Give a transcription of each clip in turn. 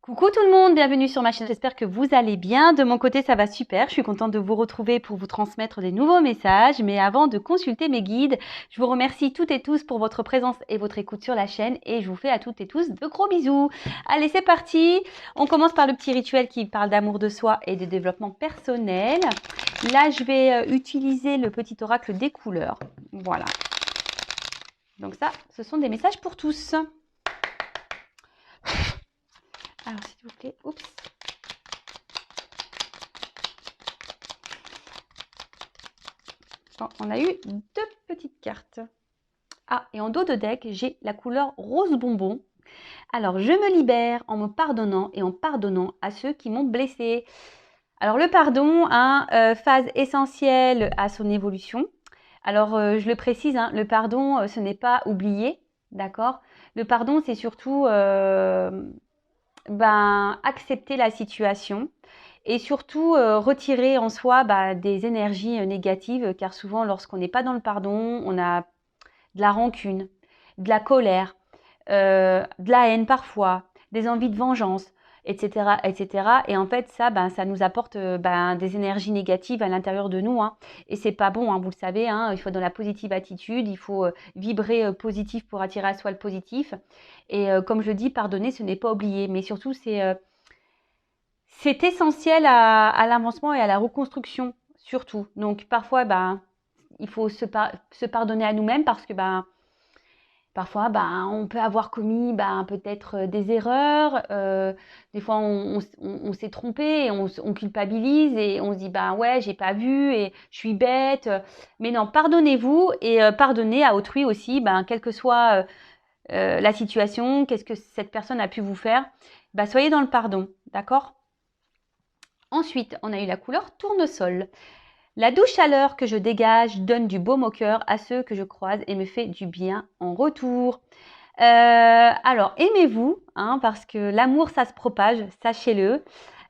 Coucou tout le monde, bienvenue sur ma chaîne, j'espère que vous allez bien. De mon côté, ça va super, je suis contente de vous retrouver pour vous transmettre des nouveaux messages. Mais avant de consulter mes guides, je vous remercie toutes et tous pour votre présence et votre écoute sur la chaîne et je vous fais à toutes et tous de gros bisous. Allez, c'est parti. On commence par le petit rituel qui parle d'amour de soi et de développement personnel. Là, je vais utiliser le petit oracle des couleurs. Voilà. Donc ça, ce sont des messages pour tous. Alors, s'il vous plaît, oups. Bon, on a eu deux petites cartes. Ah, et en dos de deck, j'ai la couleur rose bonbon. Alors, je me libère en me pardonnant et en pardonnant à ceux qui m'ont blessé. Alors, le pardon, phase essentielle à son évolution. Alors, je le précise, le pardon, ce n'est pas oublier, d'accord? Le pardon, c'est surtout accepter la situation et surtout retirer en soi des énergies négatives, car souvent lorsqu'on n'est pas dans le pardon, on a de la rancune, de la colère, de la haine parfois, des envies de vengeance, etc., etc. Et en fait, ça nous apporte des énergies négatives à l'intérieur de nous, et c'est pas bon, vous le savez, il faut dans la positive attitude, il faut vibrer positif pour attirer à soi le positif. Et comme je le dis, pardonner, ce n'est pas oublier, mais surtout c'est essentiel à l'avancement et à la reconstruction, surtout. Donc parfois, il faut se pardonner à nous-mêmes parce que parfois, on peut avoir commis peut-être des erreurs. Des fois, on s'est trompé et on culpabilise et on se dit ouais, j'ai pas vu et je suis bête. Mais non, pardonnez-vous et pardonnez à autrui aussi, quelle que soit la situation, qu'est-ce que cette personne a pu vous faire. Soyez dans le pardon, d'accord? Ensuite, on a eu la couleur tournesol. La douce chaleur que je dégage donne du baume au cœur à ceux que je croise et me fait du bien en retour. Alors, aimez-vous, parce que l'amour, ça se propage, sachez-le.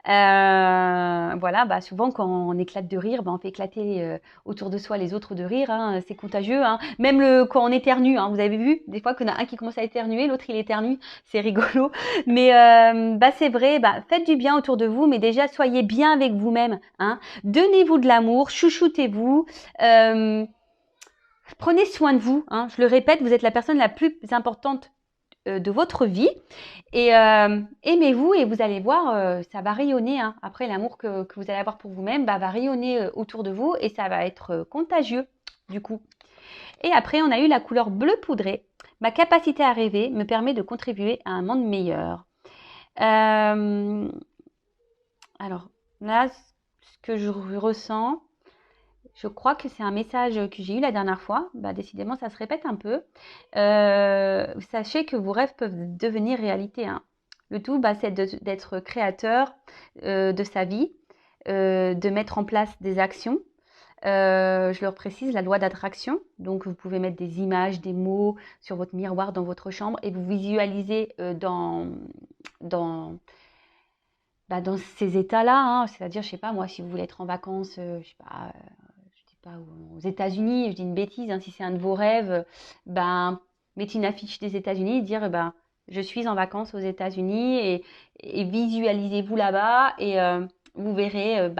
Voilà, souvent quand on éclate de rire, on fait éclater autour de soi les autres de rire, c'est contagieux. Même quand on éternue, vous avez vu, des fois qu'on a un qui commence à éternuer, l'autre il éternue, c'est rigolo. Mais c'est vrai, faites du bien autour de vous, mais déjà soyez bien avec vous-même. Donnez-vous de l'amour, chouchoutez-vous. Prenez soin de vous. Je le répète, vous êtes la personne la plus importante de votre vie et aimez-vous et vous allez voir, ça va rayonner. Après, l'amour que vous allez avoir pour vous-même va rayonner autour de vous et ça va être contagieux du coup. Et après, on a eu la couleur bleu poudré. Ma capacité à rêver me permet de contribuer à un monde meilleur. Alors là, ce que je ressens, je crois que c'est un message que j'ai eu la dernière fois. Décidément, ça se répète un peu. Sachez que vos rêves peuvent devenir réalité. Le tout, c'est d'être créateur de sa vie, de mettre en place des actions. Je leur précise la loi d'attraction. Donc, vous pouvez mettre des images, des mots sur votre miroir dans votre chambre et vous visualisez dans ces états-là. C'est-à-dire, je sais pas, moi, si vous voulez être en vacances, je sais pas aux États-Unis, je dis une bêtise, si c'est un de vos rêves, mettez une affiche des États-Unis et dire je suis en vacances aux États-Unis et visualisez-vous là-bas et vous verrez.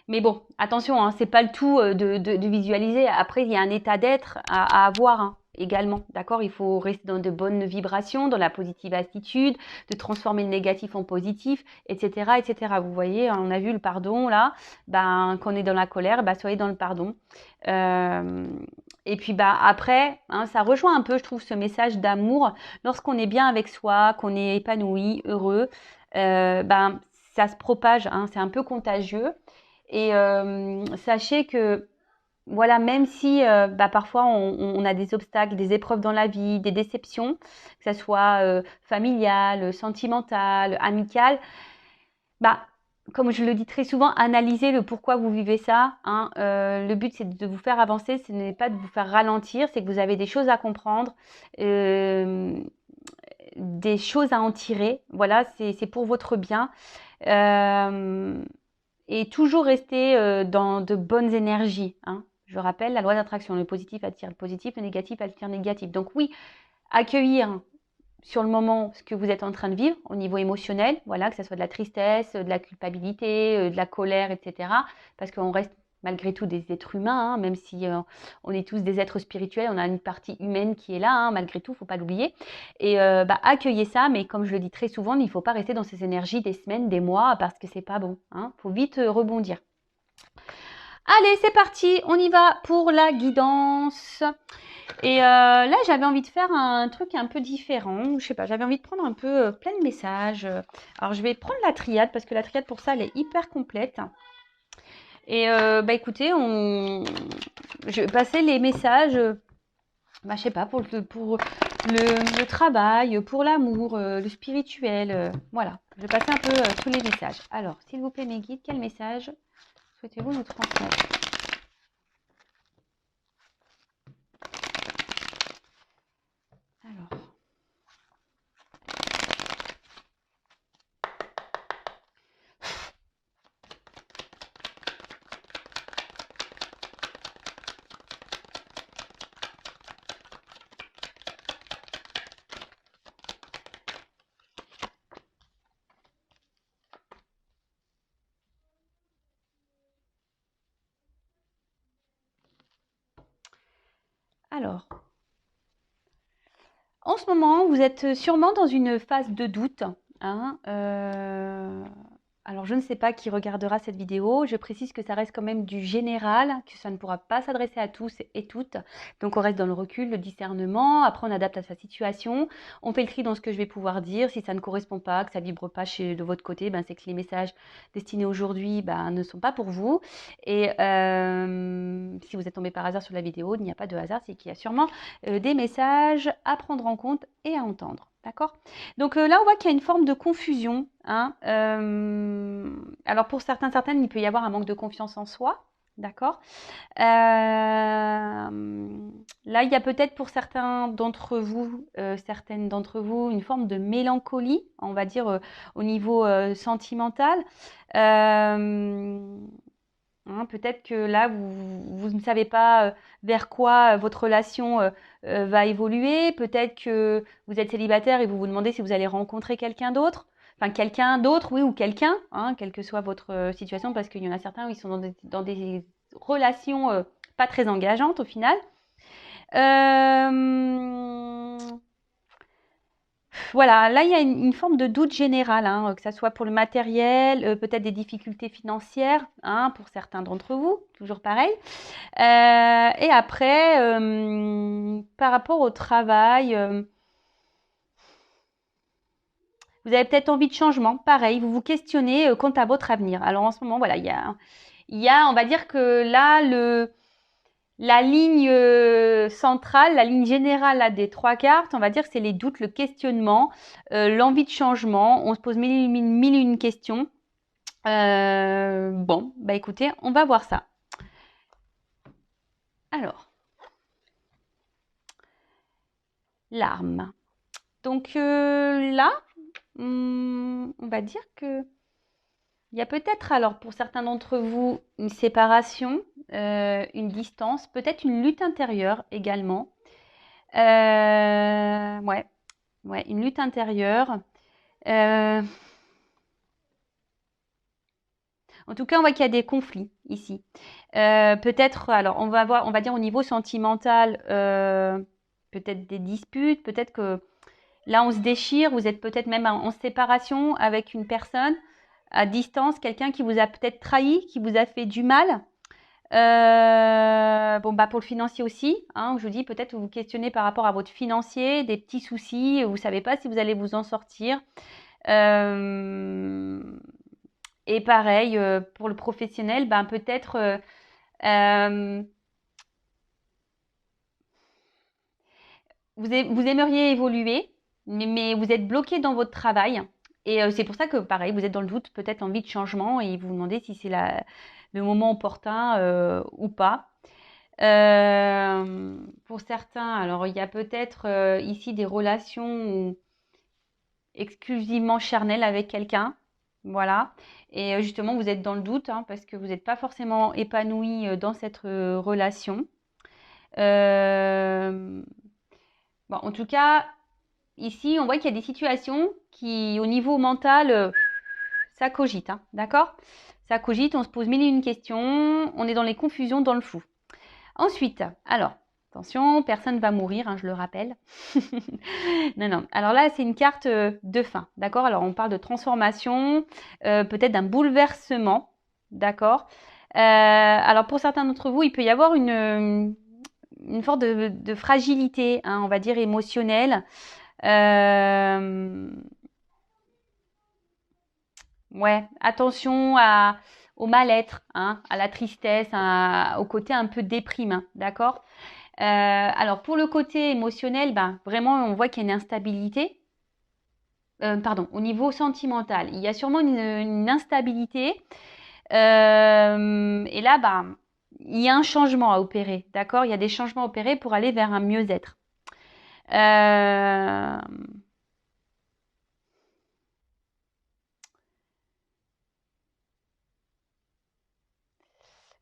Mais bon, attention, c'est pas le tout de visualiser. Après, il y a un état d'être à avoir également, d'accord? Il faut rester dans de bonnes vibrations, dans la positive attitude, de transformer le négatif en positif, etc., etc. Vous voyez, on a vu le pardon là. Quand on est dans la colère, soyez dans le pardon. Et puis après, ça rejoint un peu, je trouve, ce message d'amour. Lorsqu'on est bien avec soi, qu'on est épanoui, heureux, ça se propage. C'est un peu contagieux. Et sachez que voilà, même si parfois on a des obstacles, des épreuves dans la vie, des déceptions, que ce soit familiale, sentimentale, amicale, comme je le dis très souvent, analysez le pourquoi vous vivez ça. Le but, c'est de vous faire avancer, ce n'est pas de vous faire ralentir, c'est que vous avez des choses à comprendre, des choses à en tirer. Voilà, c'est pour votre bien. Et toujours rester dans de bonnes énergies. Je rappelle la loi d'attraction, le positif attire le positif, le négatif attire le négatif. Donc oui, accueillir sur le moment ce que vous êtes en train de vivre au niveau émotionnel, voilà, que ce soit de la tristesse, de la culpabilité, de la colère, etc. Parce qu'on reste malgré tout des êtres humains, hein, même si on est tous des êtres spirituels, on a une partie humaine qui est là, hein, malgré tout, il ne faut pas l'oublier. Et accueillez ça, mais comme je le dis très souvent, il ne faut pas rester dans ces énergies des semaines, des mois, parce que c'est pas bon. Il faut vite rebondir. Allez, c'est parti, on y va pour la guidance. Et là, j'avais envie de faire un truc un peu différent. Je sais pas, j'avais envie de prendre un peu plein de messages. Alors, je vais prendre la triade parce que la triade pour ça, elle est hyper complète. Et écoutez, je vais passer les messages, je sais pas, pour le travail, pour l'amour, le spirituel. Voilà, je vais passer un peu tous les messages. Alors, s'il vous plaît, mes guides, quel message souhaitez-vous nous transmettre? Alors. Alors, en ce moment, vous êtes sûrement dans une phase de doute, hein, alors, je ne sais pas qui regardera cette vidéo. Je précise que ça reste quand même du général, que ça ne pourra pas s'adresser à tous et toutes. Donc, on reste dans le recul, le discernement. Après, on adapte à sa situation. On fait le tri dans ce que je vais pouvoir dire. Si ça ne correspond pas, que ça ne vibre pas de votre côté, c'est que les messages destinés aujourd'hui ne sont pas pour vous. Et si vous êtes tombé par hasard sur la vidéo, il n'y a pas de hasard. C'est qu'il y a sûrement des messages à prendre en compte et à entendre. D'accord? Donc là, on voit qu'il y a une forme de confusion. Hein. Alors pour certaines, il peut y avoir un manque de confiance en soi. D'accord? Là, il y a peut-être pour certaines d'entre vous, une forme de mélancolie, on va dire, au niveau sentimental. Peut-être que là, vous ne savez pas vers quoi votre relation va évoluer. Peut-être que vous êtes célibataire et vous vous demandez si vous allez rencontrer quelqu'un d'autre. Enfin, quelqu'un d'autre, oui, ou quelqu'un, quelle que soit votre situation, parce qu'il y en a certains où ils sont dans des relations pas très engageantes au final. Voilà, là, il y a une forme de doute général, que ça soit pour le matériel, peut-être des difficultés financières, pour certains d'entre vous, toujours pareil. Et après, par rapport au travail, vous avez peut-être envie de changement, pareil, vous vous questionnez quant à votre avenir. Alors en ce moment, voilà, il y a, on va dire que là, la ligne centrale, la ligne générale là, des trois cartes, on va dire que c'est les doutes, le questionnement, l'envie de changement. On se pose mille et une questions. Bon, écoutez, on va voir ça. Alors, l'arme. Donc là, on va dire que il y a peut-être, alors pour certains d'entre vous, une séparation, une distance, peut-être une lutte intérieure également. Ouais, une lutte intérieure. En tout cas, on voit qu'il y a des conflits ici. Peut-être, alors on va dire au niveau sentimental, peut-être des disputes, peut-être que là on se déchire, vous êtes peut-être même en séparation avec une personne à distance, quelqu'un qui vous a peut-être trahi, qui vous a fait du mal. Pour le financier aussi, je vous dis, peut-être vous vous questionnez par rapport à votre financier, des petits soucis, vous ne savez pas si vous allez vous en sortir. Et pareil, pour le professionnel, peut-être vous aimeriez évoluer, mais vous êtes bloqué dans votre travail. Et c'est pour ça que, pareil, vous êtes dans le doute, peut-être envie de changement, et vous vous demandez si c'est le moment opportun ou pas. Pour certains, alors il y a peut-être ici des relations exclusivement charnelles avec quelqu'un. Voilà. Et justement, vous êtes dans le doute parce que vous n'êtes pas forcément épanoui dans cette relation. En tout cas, ici, on voit qu'il y a des situations qui, au niveau mental, ça cogite, hein, d'accord? Ça cogite, on se pose mille et une questions, on est dans les confusions, dans le flou. Ensuite, alors, attention, personne ne va mourir, hein, je le rappelle. Non, non. Alors là, c'est une carte de fin, d'accord? Alors, on parle de transformation, peut-être d'un bouleversement, d'accord? Alors, pour certains d'entre vous, il peut y avoir une forme de fragilité, hein, on va dire émotionnelle. Ouais, attention au mal-être, hein, à la tristesse, au côté un peu déprime, hein, d'accord? Alors pour le côté émotionnel, ben, vraiment on voit qu'il y a une instabilité. Pardon, au niveau sentimental, il y a sûrement une instabilité. Et là, ben, il y a un changement à opérer, d'accord? Il y a des changements à opérer pour aller vers un mieux-être. Euh,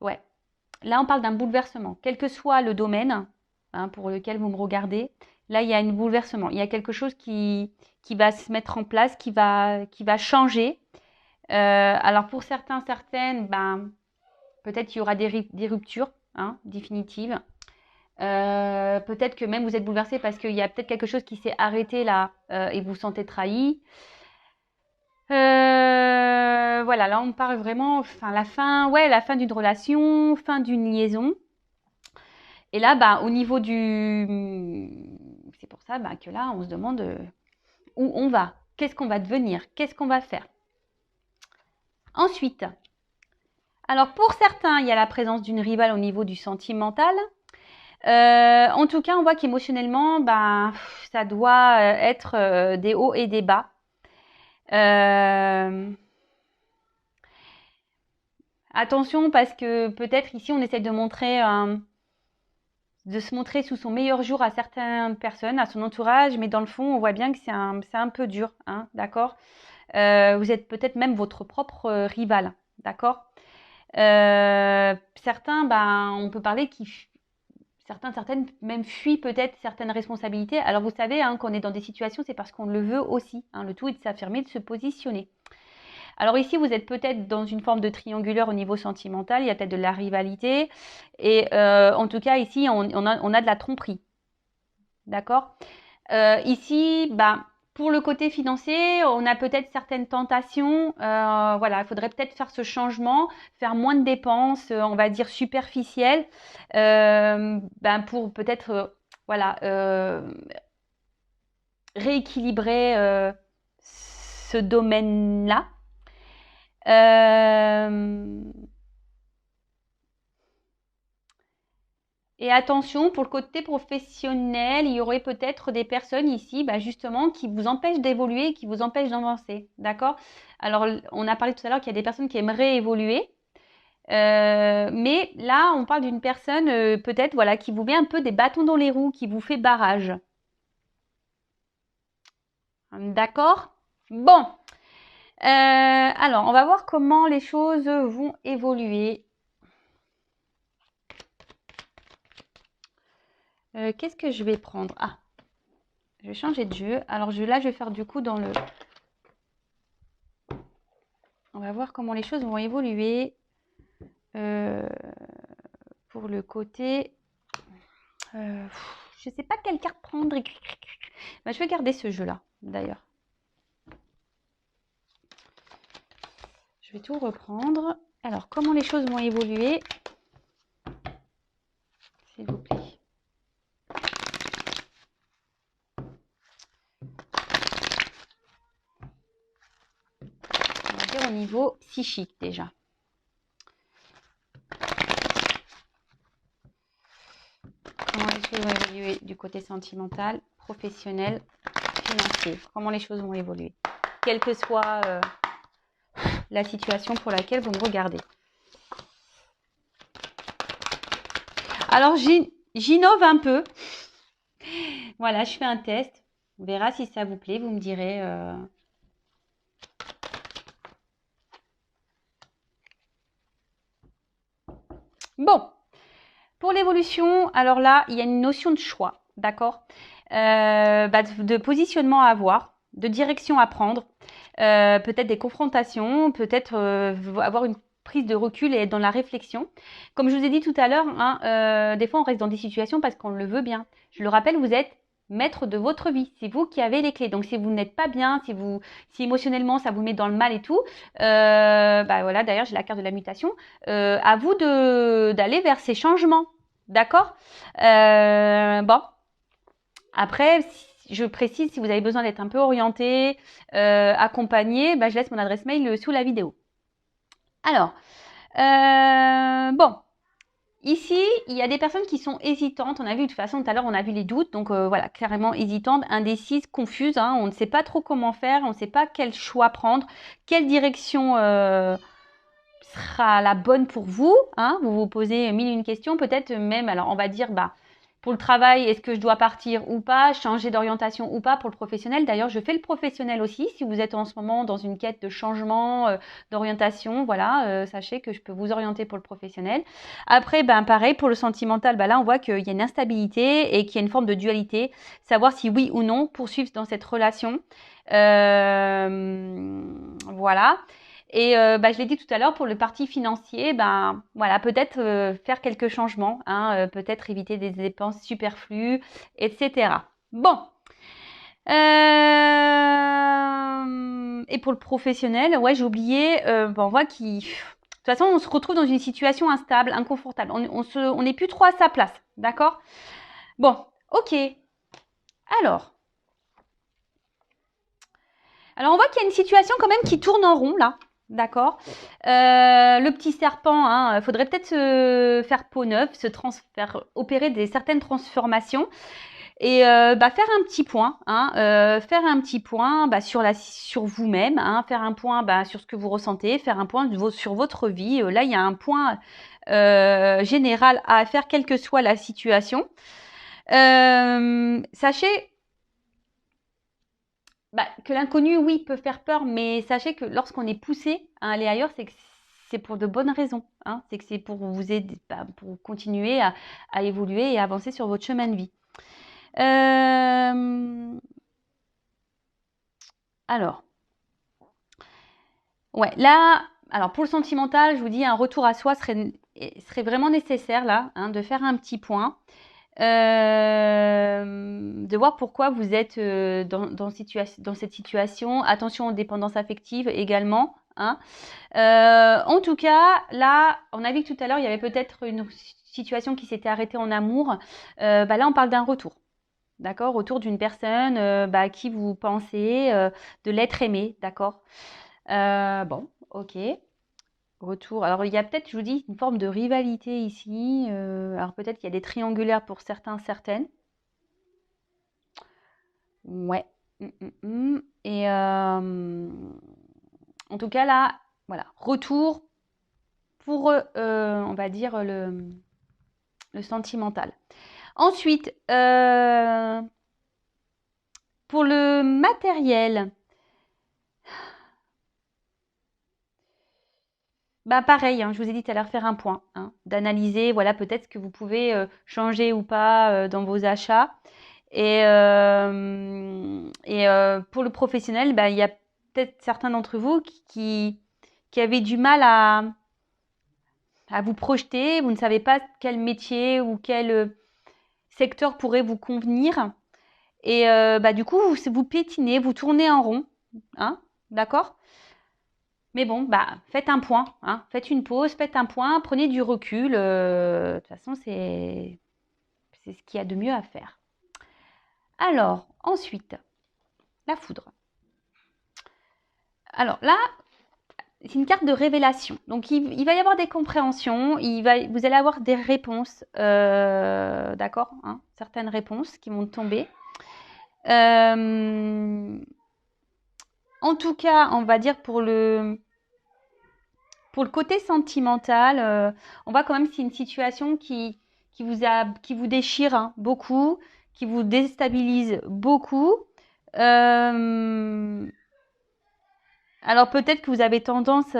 ouais, là on parle d'un bouleversement, quel que soit le domaine, hein, pour lequel vous me regardez. Là, il y a un bouleversement. Il y a quelque chose qui va se mettre en place, qui va changer. Alors pour certains, certaines, ben, peut-être qu'il y aura des ruptures, hein, définitives. Peut-être que même vous êtes bouleversé parce qu'il y a peut-être quelque chose qui s'est arrêté là et vous vous sentez trahi. Voilà, là on parle vraiment, enfin la fin, ouais, la fin d'une relation, fin d'une liaison. Et là, bah, au niveau c'est pour ça bah, que là, on se demande où on va, qu'est-ce qu'on va devenir, qu'est-ce qu'on va faire. Ensuite, alors pour certains, il y a la présence d'une rivale au niveau du sentimental. En tout cas, on voit qu'émotionnellement, bah, ça doit être des hauts et des bas. Attention parce que peut-être ici, on essaie de se montrer sous son meilleur jour à certaines personnes, à son entourage, mais dans le fond, on voit bien que c'est un peu dur, hein, d'accord? Vous êtes peut-être même votre propre rival, d'accord? Certains, ben, on peut parler certaines même fuient peut-être certaines responsabilités. Alors vous savez, hein, qu'on est dans des situations, c'est parce qu'on le veut aussi, hein, le tout est de s'affirmer, de se positionner. Alors ici, vous êtes peut-être dans une forme de triangulaire au niveau sentimental, il y a peut-être de la rivalité, et en tout cas ici, on a de la tromperie, d'accord? Ici, bah, pour le côté financier, on a peut-être certaines tentations. Voilà, il faudrait peut-être faire ce changement, faire moins de dépenses, on va dire superficielles, ben pour peut-être, voilà, rééquilibrer ce domaine-là. Euh, Et attention, pour le côté professionnel, il y aurait peut-être des personnes ici, bah, justement, qui vous empêchent d'évoluer, qui vous empêchent d'avancer. D'accord? Alors, on a parlé tout à l'heure qu'il y a des personnes qui aimeraient évoluer. Mais là, on parle d'une personne, peut-être, voilà, qui vous met un peu des bâtons dans les roues, qui vous fait barrage. D'accord? Bon. Alors, on va voir comment les choses vont évoluer. Qu'est-ce que je vais prendre? Ah, je vais changer de jeu. Alors là, je vais faire du coup dans le... On va voir comment les choses vont évoluer pour le côté... je ne sais pas quelle carte prendre. Bah, je vais garder ce jeu-là, d'ailleurs. Je vais tout reprendre. Alors, comment les choses vont évoluer? S'il vous plaît. On va dire au niveau psychique, déjà. Comment les choses vont évoluer du côté sentimental, professionnel, financier? Comment les choses vont évoluer? Quelle que soit la situation pour laquelle vous me regardez. Alors, j'innove un peu. Voilà, je fais un test. On verra si ça vous plaît. Vous me direz. Bon, pour l'évolution, alors là, il y a une notion de choix, d'accord? de positionnement à avoir, de direction à prendre, peut-être des confrontations, peut-être avoir une prise de recul et être dans la réflexion. Comme je vous ai dit tout à l'heure, hein, des fois on reste dans des situations parce qu'on le veut bien. Je le rappelle, vous êtes maître de votre vie. C'est vous qui avez les clés. Donc si vous n'êtes pas bien, si émotionnellement ça vous met dans le mal et tout, voilà, d'ailleurs j'ai la carte de la mutation, à vous d'aller vers ces changements. D'accord. Bon. Après, je précise, si vous avez besoin d'être un peu orienté, accompagné, je laisse mon adresse mail sous la vidéo. Alors, bon. Ici, il y a des personnes qui sont hésitantes. On a vu de toute façon tout à l'heure, on a vu les doutes. Donc voilà, clairement hésitantes, indécises, confuses. Hein. On ne sait pas trop comment faire. On ne sait pas quel choix prendre, quelle direction sera la bonne pour vous. Hein. Vous vous posez mille et une questions. Peut-être même, alors on va dire, pour le travail, est-ce que je dois partir ou pas, changer d'orientation ou pas pour le professionnel. D'ailleurs, je fais le professionnel aussi. Si vous êtes en ce moment dans une quête de changement, d'orientation, voilà, sachez que je peux vous orienter pour le professionnel. Après, pareil, pour le sentimental, là, on voit qu'il y a une instabilité et qu'il y a une forme de dualité. Savoir si oui ou non poursuivre dans cette relation. Voilà. Et je l'ai dit tout à l'heure, pour le parti financier, voilà, peut-être faire quelques changements, hein, peut-être éviter des dépenses superflues, etc. Bon. Et pour le professionnel, ouais, j'ai oublié, on voit qu'il... De toute façon, on se retrouve dans une situation instable, inconfortable. On n'est plus trop à sa place, d'accord? Bon, ok. Alors, on voit qu'il y a une situation quand même qui tourne en rond, là. D'accord. Le petit serpent, hein, faudrait peut-être se faire peau neuve, faire opérer certaines transformations et faire un petit point, hein, faire un petit point sur vous-même, hein, faire un point sur ce que vous ressentez, faire un point sur votre vie. Là, il y a un point général à faire, quelle que soit la situation. Sachez que l'inconnu, oui, peut faire peur, mais sachez que lorsqu'on est poussé à aller ailleurs, c'est que c'est pour de bonnes raisons. Hein. C'est que c'est pour vous aider, pour continuer à évoluer et avancer sur votre chemin de vie. Alors, ouais, là, alors pour le sentimental, je vous dis, un retour à soi serait vraiment nécessaire là, hein, de faire un petit point. De voir pourquoi vous êtes dans cette situation. Attention aux dépendances affectives également. Hein. En tout cas, là, on a vu que tout à l'heure, il y avait peut-être une situation qui s'était arrêtée en amour. Là, on parle d'un retour. D'accord? Retour d'une personne à qui vous pensez de l'être aimé. D'accord? Bon, ok. Retour. Alors, il y a peut-être, je vous dis, une forme de rivalité ici. Alors, peut-être qu'il y a des triangulaires pour certains, certaines. Ouais. Et en tout cas, là, voilà. Retour pour, on va dire, le sentimental. Ensuite, pour le matériel, pareil, hein, je vous ai dit tout à l'heure, faire un point, hein, d'analyser, voilà, peut-être ce que vous pouvez changer ou pas dans vos achats. Et pour le professionnel, il y a peut-être certains d'entre vous qui avaient du mal à vous projeter. Vous ne savez pas quel métier ou quel secteur pourrait vous convenir. Et du coup, vous pétinez, vous tournez en rond. Hein, d'accord? Mais bon, faites un point, hein, faites une pause, faites un point, prenez du recul. De toute façon, c'est ce qu'il y a de mieux à faire. Alors, ensuite, la foudre. Alors là, c'est une carte de révélation. Donc, il va y avoir des compréhensions, vous allez avoir des réponses, d'accord, hein, certaines réponses qui vont tomber. En tout cas, on va dire pour le côté sentimental, on voit quand même que c'est une situation qui vous déchire hein, beaucoup, qui vous déstabilise beaucoup. Alors peut-être que vous avez tendance,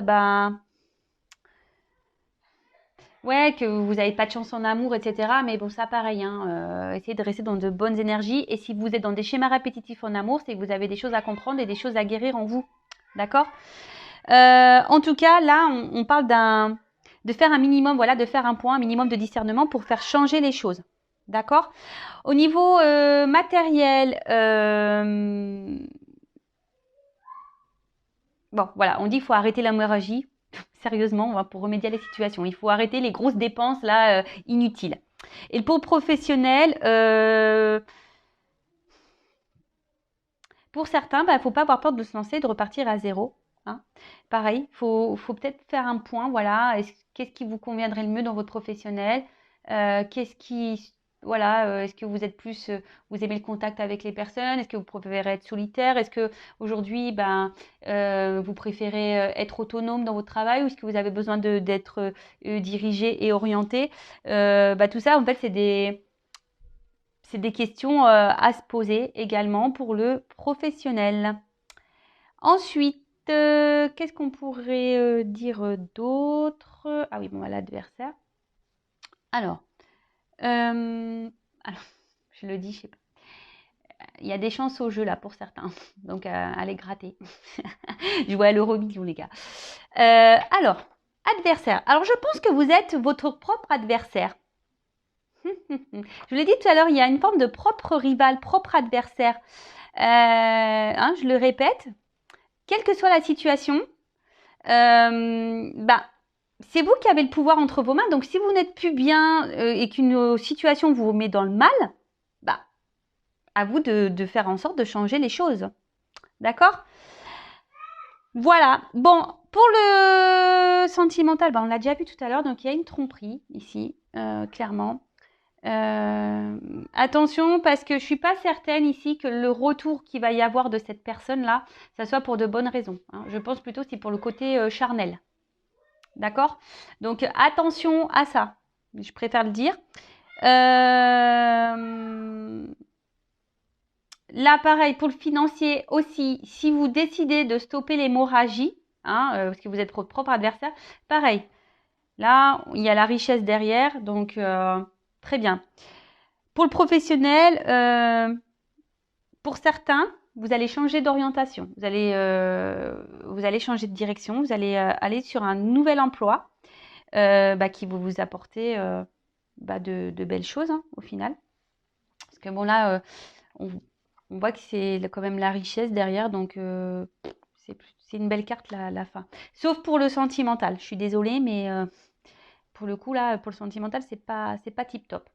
ouais, que vous n'avez pas de chance en amour, etc. Mais bon, ça pareil, hein, essayez de rester dans de bonnes énergies. Et si vous êtes dans des schémas répétitifs en amour, c'est que vous avez des choses à comprendre et des choses à guérir en vous. D'accord? En tout cas, là, on parle de faire un minimum, voilà, de faire un point, un minimum de discernement pour faire changer les choses. D'accord? Au niveau matériel, bon, voilà, on dit qu'il faut arrêter l'hémorragie. Sérieusement, pour remédier à la situation. Il faut arrêter les grosses dépenses là inutiles. Et pour le professionnel, pour certains, il ne faut pas avoir peur de se lancer, de repartir à zéro. Hein. Pareil, faut peut-être faire un point. Voilà, qu'est-ce qui vous conviendrait le mieux dans votre professionnel? Qu'est-ce qui, voilà, est-ce que vous êtes plus, vous aimez le contact avec les personnes? Est-ce que vous préférez être solitaire? Est-ce que aujourd'hui, vous préférez être autonome dans votre travail ou est-ce que vous avez besoin d'être dirigé et orienté? Tout ça, en fait, c'est des questions à se poser également pour le professionnel. Ensuite, qu'est-ce qu'on pourrait dire d'autre? Ah oui, bon, l'adversaire. Alors, je le dis, je sais pas. Il y a des chances au jeu là pour certains, donc allez gratter. Je vois l'euro-million les gars. Alors, adversaire. Alors, je pense que vous êtes votre propre adversaire. Je vous l'ai dit tout à l'heure, il y a une forme de propre rival, propre adversaire. Je le répète, quelle que soit la situation, c'est vous qui avez le pouvoir entre vos mains. Donc, si vous n'êtes plus bien et qu'une situation vous met dans le mal, à vous de faire en sorte de changer les choses. D'accord? Voilà. Bon, pour le sentimental, on l'a déjà vu tout à l'heure. Donc, il y a une tromperie ici, clairement. Attention parce que je suis pas certaine ici que le retour qu'il va y avoir de cette personne-là, ça soit pour de bonnes raisons. Hein. Je pense plutôt c'est pour le côté charnel. D'accord? Donc attention à ça. Je préfère le dire. Là, pareil, pour le financier aussi, si vous décidez de stopper l'hémorragie, parce que vous êtes votre propre adversaire, pareil. Là, il y a la richesse derrière, donc très bien. Pour le professionnel, pour certains, vous allez changer d'orientation, vous allez changer de direction, vous allez aller sur un nouvel emploi qui va vous apporter de belles choses au final. Parce que bon là, on voit que c'est quand même la richesse derrière, donc c'est une belle carte la fin. Sauf pour le sentimental, je suis désolée, mais pour le coup là, pour le sentimental, c'est pas tip top.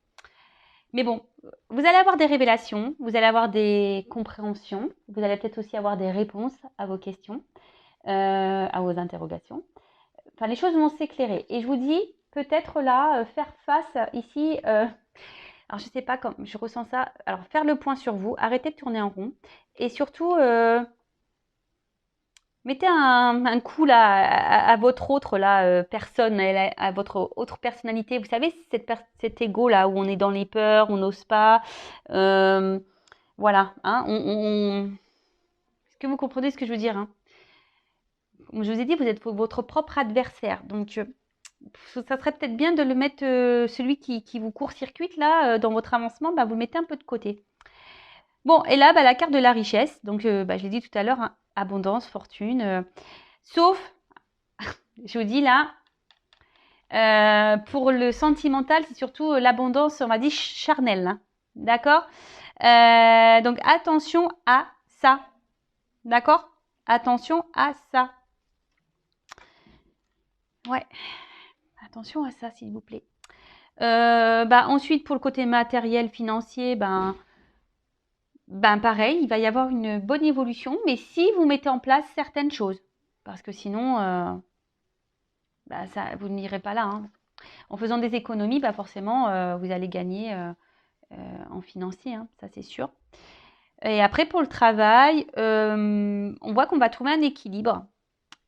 Mais bon, vous allez avoir des révélations, vous allez avoir des compréhensions, vous allez peut-être aussi avoir des réponses à vos questions, à vos interrogations. Enfin, les choses vont s'éclairer. Et je vous dis, peut-être là, faire face ici, alors je ne sais pas comment, je ressens ça. Alors, faire le point sur vous, arrêtez de tourner en rond. Et surtout, mettez un coup là à votre autre là, personne, à votre autre personnalité. Vous savez, cet ego là où on est dans les peurs, on n'ose pas. Voilà. Hein, est-ce que vous comprenez ce que je veux dire hein? Comme je vous ai dit, vous êtes votre propre adversaire. Donc, ça serait peut-être bien de le mettre, celui qui vous court-circuite là, dans votre avancement, vous le mettez un peu de côté. Bon, et là, la carte de la richesse. Donc, je l'ai dit tout à l'heure, hein, abondance, fortune. Sauf, je vous dis là, pour le sentimental, c'est surtout l'abondance, on va dire, charnelle. Hein, d'accord? Donc, attention à ça. D'accord? Attention à ça. Ouais. Attention à ça, s'il vous plaît. Ensuite, pour le côté matériel, financier, pareil, il va y avoir une bonne évolution, mais si vous mettez en place certaines choses, parce que sinon, vous n'irez pas là. Hein. En faisant des économies, forcément, vous allez gagner en financier, hein, ça c'est sûr. Et après, pour le travail, on voit qu'on va trouver un équilibre.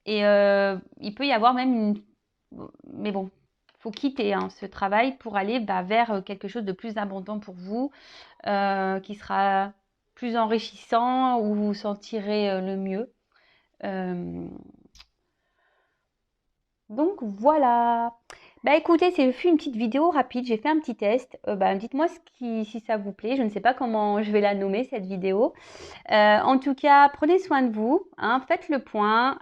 Et il peut y avoir même une... Mais bon, il faut quitter ce travail pour aller vers quelque chose de plus abondant pour vous, qui sera plus enrichissant, où vous vous sentirez le mieux. Donc voilà. Bah écoutez, c'est fait une petite vidéo rapide, j'ai fait un petit test. Dites-moi si ça vous plaît. Je ne sais pas comment je vais la nommer cette vidéo. En tout cas, prenez soin de vous, hein, faites le point.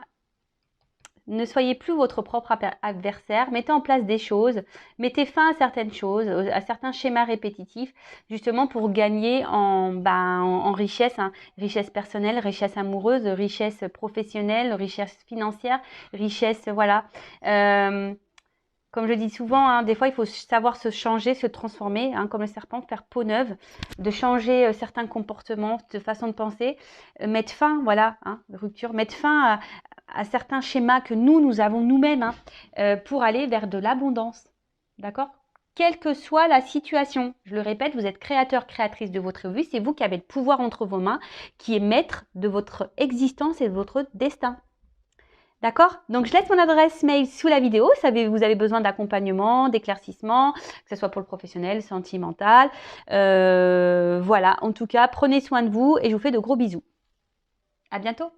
Ne soyez plus votre propre adversaire, mettez en place des choses, mettez fin à certaines choses, à certains schémas répétitifs, justement pour gagner en richesse, hein, richesse personnelle, richesse amoureuse, richesse professionnelle, richesse financière, richesse, voilà. Euh, Comme je dis souvent, hein, des fois, il faut savoir se changer, se transformer, hein, comme le serpent, faire peau neuve, de changer certains comportements, de façon de penser, mettre fin, voilà, hein, rupture, mettre fin à certains schémas que nous avons nous-mêmes, hein, pour aller vers de l'abondance. D'accord? Quelle que soit la situation, je le répète, vous êtes créateur, créatrice de votre vie, c'est vous qui avez le pouvoir entre vos mains, qui est maître de votre existence et de votre destin. D'accord? Donc, je laisse mon adresse mail sous la vidéo. Vous avez besoin d'accompagnement, d'éclaircissement, que ce soit pour le professionnel, sentimental. Voilà. En tout cas, prenez soin de vous et je vous fais de gros bisous. À bientôt.